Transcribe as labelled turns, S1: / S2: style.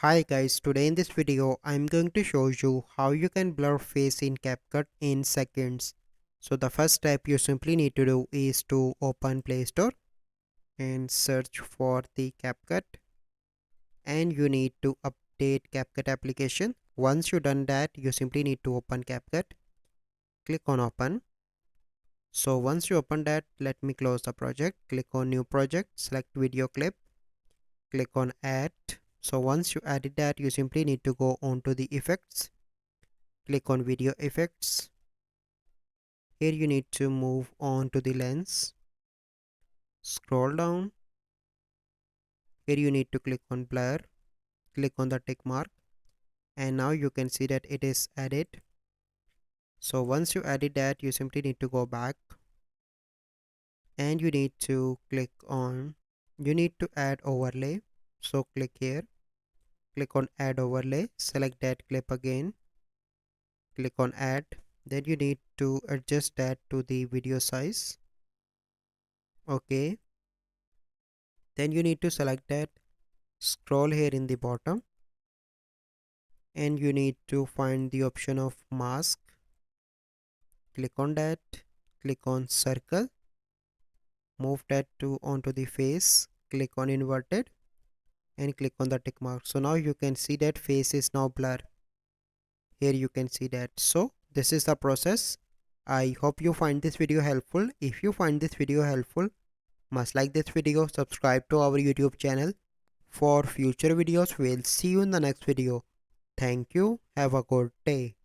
S1: Hi guys, today in this video I'm going to show you how you can blur face in CapCut in seconds. So the first step you simply need to do is to open Play Store and search for the CapCut, and you need to update CapCut application. Once you done that, you simply need to open CapCut, click on open. So once you open that, let me close the project, click on new project, select video clip, click on add. So once you added that, you simply need to go on to the effects, click on video effects. Here you need to move on to the lens, scroll down. Here you need to click on blur, click on the tick mark, and now you can see that it is added. So once you added that, you simply need to go back and you need to click on, you need to add overlay. So click here, click on add overlay, select that clip again, click on add. Then you need to adjust that to the video size. Okay, then you need to select that, scroll here in the bottom, and you need to find the option of mask. Click on that, click on circle, move that to onto the face, click on inverted and click on the tick mark. So now you can see that face is now blur. Here you can see that. So this is the process. I hope you find this video helpful. If you find this video helpful, must like this video, subscribe to our YouTube channel for future videos. We'll see you in the next video. Thank you. Have a good day.